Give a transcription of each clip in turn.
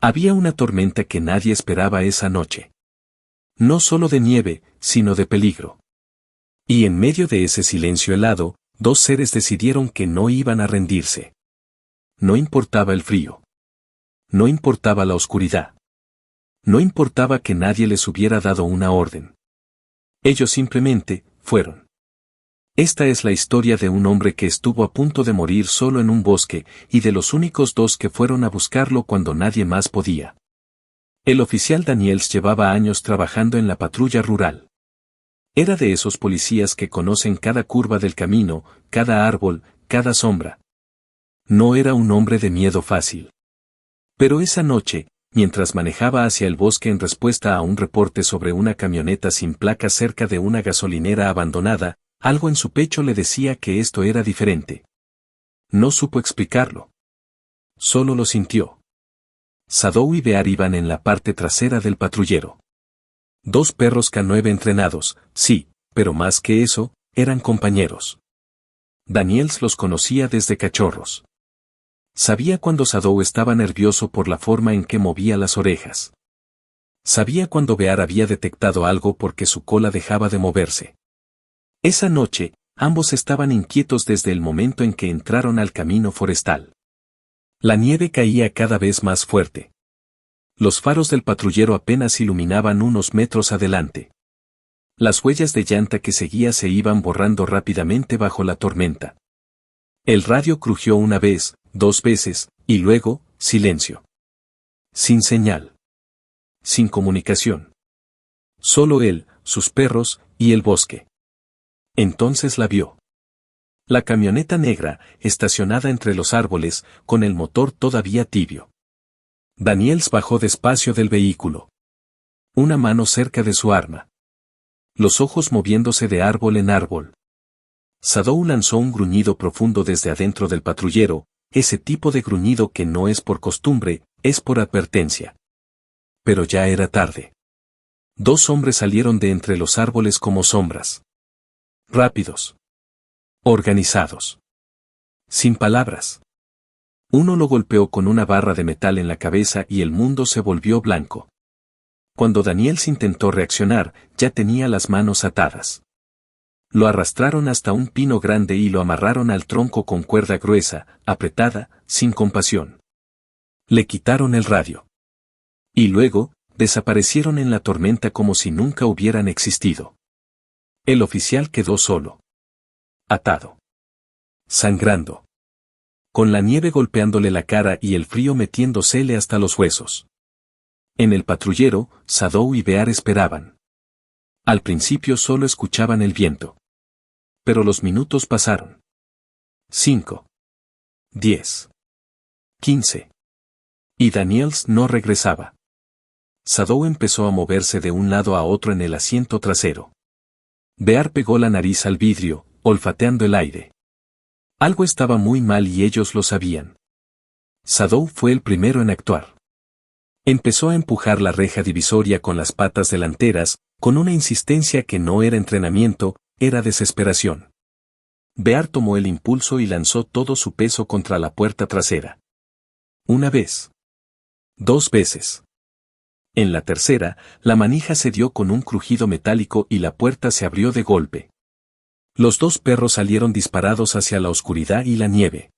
Había una tormenta que nadie esperaba esa noche. No solo de nieve, sino de peligro. Y en medio de ese silencio helado, dos seres decidieron que no iban a rendirse. No importaba el frío. No importaba la oscuridad. No importaba que nadie les hubiera dado una orden. Ellos simplemente fueron. Esta es la historia de un hombre que estuvo a punto de morir solo en un bosque, y de los únicos dos que fueron a buscarlo cuando nadie más podía. El oficial Daniels llevaba años trabajando en la patrulla rural. Era de esos policías que conocen cada curva del camino, cada árbol, cada sombra. No era un hombre de miedo fácil. Pero esa noche, mientras manejaba hacia el bosque en respuesta a un reporte sobre una camioneta sin placa cerca de una gasolinera abandonada, algo en su pecho le decía que esto era diferente. No supo explicarlo. Solo lo sintió. Sadou y Bear iban en la parte trasera del patrullero. Dos perros K9 entrenados, sí, pero más que eso, eran compañeros. Daniels los conocía desde cachorros. Sabía cuando Sadou estaba nervioso por la forma en que movía las orejas. Sabía cuando Bear había detectado algo porque su cola dejaba de moverse. Esa noche, ambos estaban inquietos desde el momento en que entraron al camino forestal. La nieve caía cada vez más fuerte. Los faros del patrullero apenas iluminaban unos metros adelante. Las huellas de llanta que seguía se iban borrando rápidamente bajo la tormenta. El radio crujió una vez, dos veces, y luego, silencio. Sin señal. Sin comunicación. Solo él, sus perros, y el bosque. Entonces la vio. La camioneta negra, estacionada entre los árboles, con el motor todavía tibio. Daniels bajó despacio del vehículo. Una mano cerca de su arma. Los ojos moviéndose de árbol en árbol. Sadou lanzó un gruñido profundo desde adentro del patrullero, ese tipo de gruñido que no es por costumbre, es por advertencia. Pero ya era tarde. Dos hombres salieron de entre los árboles como sombras. Rápidos. Organizados. Sin palabras. Uno lo golpeó con una barra de metal en la cabeza y el mundo se volvió blanco. Cuando Daniels intentó reaccionar, ya tenía las manos atadas. Lo arrastraron hasta un pino grande y lo amarraron al tronco con cuerda gruesa, apretada, sin compasión. Le quitaron el radio. Y luego, desaparecieron en la tormenta como si nunca hubieran existido. El oficial quedó solo. Atado. Sangrando. Con la nieve golpeándole la cara y el frío metiéndosele hasta los huesos. En el patrullero, Sadou y Bear esperaban. Al principio solo escuchaban el viento. Pero los minutos pasaron. 5. 10. 15. Y Daniels no regresaba. Sadou empezó a moverse de un lado a otro en el asiento trasero. Bear pegó la nariz al vidrio, olfateando el aire. Algo estaba muy mal y ellos lo sabían. Sadou fue el primero en actuar. Empezó a empujar la reja divisoria con las patas delanteras, con una insistencia que no era entrenamiento, era desesperación. Bear tomó el impulso y lanzó todo su peso contra la puerta trasera. Una vez. Dos veces. En la tercera, la manija se dio con un crujido metálico y la puerta se abrió de golpe. Los dos perros salieron disparados hacia la oscuridad y la nieve.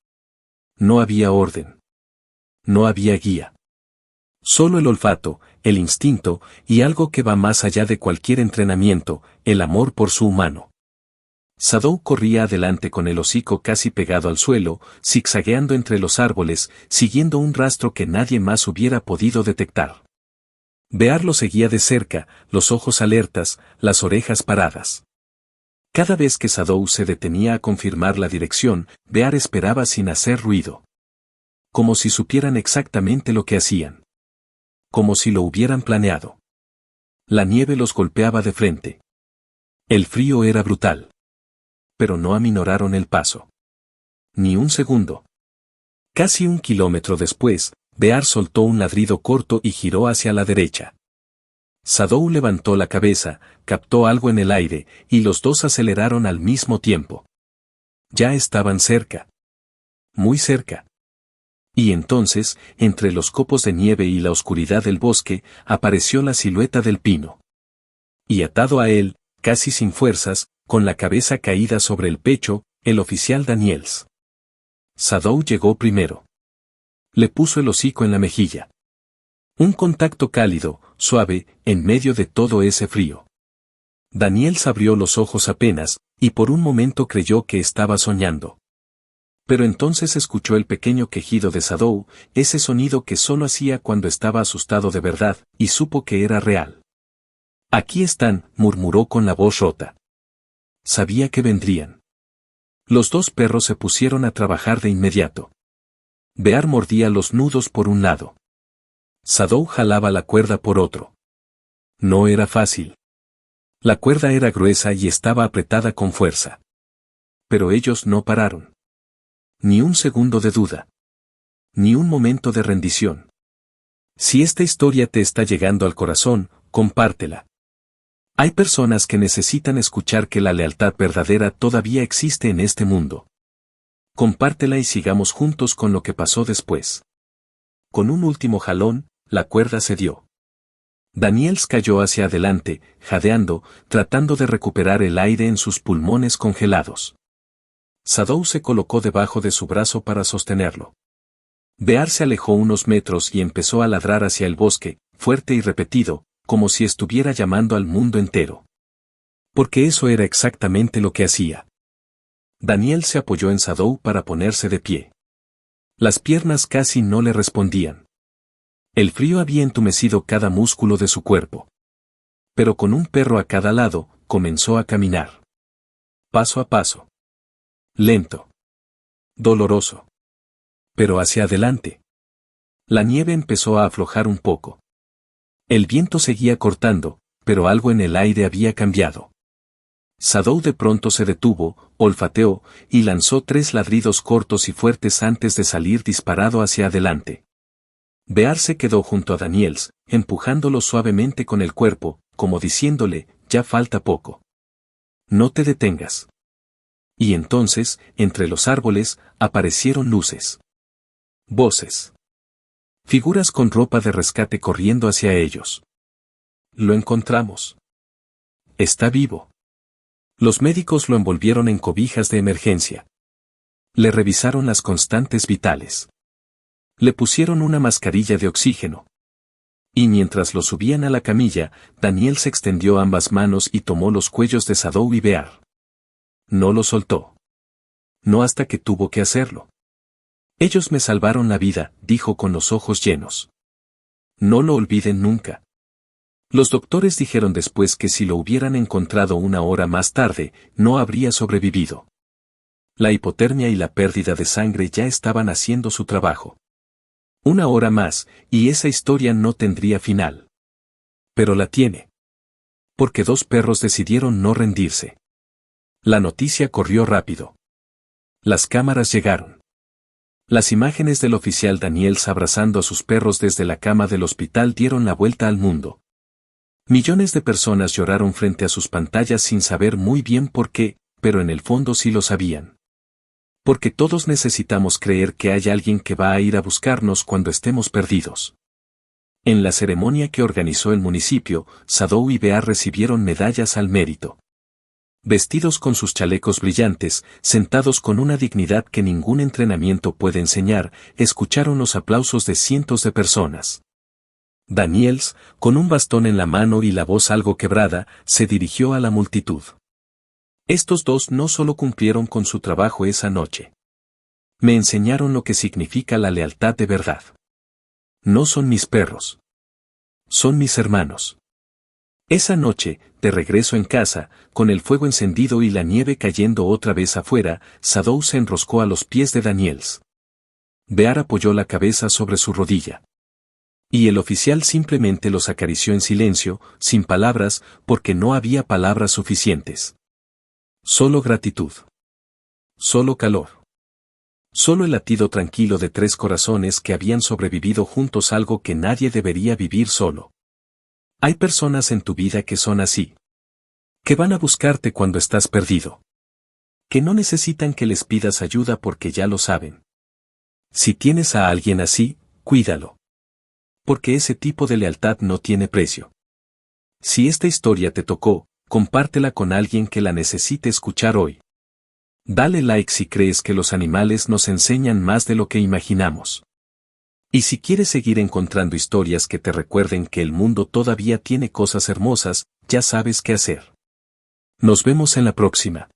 No había orden. No había guía. Solo el olfato, el instinto, y algo que va más allá de cualquier entrenamiento, el amor por su humano. Sadou corría adelante con el hocico casi pegado al suelo, zigzagueando entre los árboles, siguiendo un rastro que nadie más hubiera podido detectar. Bear lo seguía de cerca, los ojos alertas, las orejas paradas. Cada vez que Sadou se detenía a confirmar la dirección, Bear esperaba sin hacer ruido. Como si supieran exactamente lo que hacían. Como si lo hubieran planeado. La nieve los golpeaba de frente. El frío era brutal. Pero no aminoraron el paso. Ni un segundo. Casi 1 kilómetro después, Bear soltó un ladrido corto y giró hacia la derecha. Sadou levantó la cabeza, captó algo en el aire, y los dos aceleraron al mismo tiempo. Ya estaban cerca. Muy cerca. Y entonces, entre los copos de nieve y la oscuridad del bosque, apareció la silueta del pino. Y atado a él, casi sin fuerzas, con la cabeza caída sobre el pecho, el oficial Daniels. Shadow llegó primero. Le puso el hocico en la mejilla. Un contacto cálido, suave, en medio de todo ese frío. Daniels abrió los ojos apenas, y por un momento creyó que estaba soñando. Pero entonces escuchó el pequeño quejido de Shadow, ese sonido que solo hacía cuando estaba asustado de verdad, y supo que era real. «Aquí están», murmuró con la voz rota. Sabía que vendrían. Los dos perros se pusieron a trabajar de inmediato. Bear mordía los nudos por un lado. Shadow jalaba la cuerda por otro. No era fácil. La cuerda era gruesa y estaba apretada con fuerza. Pero ellos no pararon. Ni un segundo de duda. Ni un momento de rendición. Si esta historia te está llegando al corazón, compártela. Hay personas que necesitan escuchar que la lealtad verdadera todavía existe en este mundo. Compártela y sigamos juntos con lo que pasó después. Con un último jalón, la cuerda cedió. Daniels cayó hacia adelante, jadeando, tratando de recuperar el aire en sus pulmones congelados. Shadow se colocó debajo de su brazo para sostenerlo. Bear se alejó unos metros y empezó a ladrar hacia el bosque, fuerte y repetido, como si estuviera llamando al mundo entero. Porque eso era exactamente lo que hacía. Daniel se apoyó en Shadow para ponerse de pie. Las piernas casi no le respondían. El frío había entumecido cada músculo de su cuerpo. Pero con un perro a cada lado, comenzó a caminar. Paso a paso. Lento. Doloroso. Pero hacia adelante. La nieve empezó a aflojar un poco. El viento seguía cortando, pero algo en el aire había cambiado. Shadow de pronto se detuvo, olfateó, y lanzó 3 ladridos cortos y fuertes antes de salir disparado hacia adelante. Bear se quedó junto a Daniels, empujándolo suavemente con el cuerpo, como diciéndole, ya falta poco. No te detengas. Y entonces, entre los árboles, aparecieron luces. Voces. Figuras con ropa de rescate corriendo hacia ellos. Lo encontramos. Está vivo. Los médicos lo envolvieron en cobijas de emergencia. Le revisaron las constantes vitales. Le pusieron una mascarilla de oxígeno. Y mientras lo subían a la camilla, Daniel se extendió ambas manos y tomó los cuellos de Shadow y Bear. No lo soltó. No hasta que tuvo que hacerlo. Ellos me salvaron la vida, dijo con los ojos llenos. No lo olviden nunca. Los doctores dijeron después que si lo hubieran encontrado 1 hora más tarde, no habría sobrevivido. La hipotermia y la pérdida de sangre ya estaban haciendo su trabajo. 1 hora más, y esa historia no tendría final. Pero la tiene. Porque 2 perros decidieron no rendirse. La noticia corrió rápido. Las cámaras llegaron. Las imágenes del oficial Daniels abrazando a sus perros desde la cama del hospital dieron la vuelta al mundo. Millones de personas lloraron frente a sus pantallas sin saber muy bien por qué, pero en el fondo sí lo sabían. Porque todos necesitamos creer que hay alguien que va a ir a buscarnos cuando estemos perdidos. En la ceremonia que organizó el municipio, Shadow y Bear recibieron medallas al mérito. Vestidos con sus chalecos brillantes, sentados con una dignidad que ningún entrenamiento puede enseñar, escucharon los aplausos de cientos de personas. Daniels, con un bastón en la mano y la voz algo quebrada, se dirigió a la multitud. Estos 2 no solo cumplieron con su trabajo esa noche. Me enseñaron lo que significa la lealtad de verdad. No son mis perros. Son mis hermanos. Esa noche, de regreso en casa, con el fuego encendido y la nieve cayendo otra vez afuera, Shadow se enroscó a los pies de Daniels. Bear apoyó la cabeza sobre su rodilla. Y el oficial simplemente los acarició en silencio, sin palabras, porque no había palabras suficientes. Solo gratitud. Solo calor. Solo el latido tranquilo de 3 corazones que habían sobrevivido juntos, algo que nadie debería vivir solo. Hay personas en tu vida que son así. Que van a buscarte cuando estás perdido. Que no necesitan que les pidas ayuda porque ya lo saben. Si tienes a alguien así, cuídalo. Porque ese tipo de lealtad no tiene precio. Si esta historia te tocó, compártela con alguien que la necesite escuchar hoy. Dale like si crees que los animales nos enseñan más de lo que imaginamos. Y si quieres seguir encontrando historias que te recuerden que el mundo todavía tiene cosas hermosas, ya sabes qué hacer. Nos vemos en la próxima.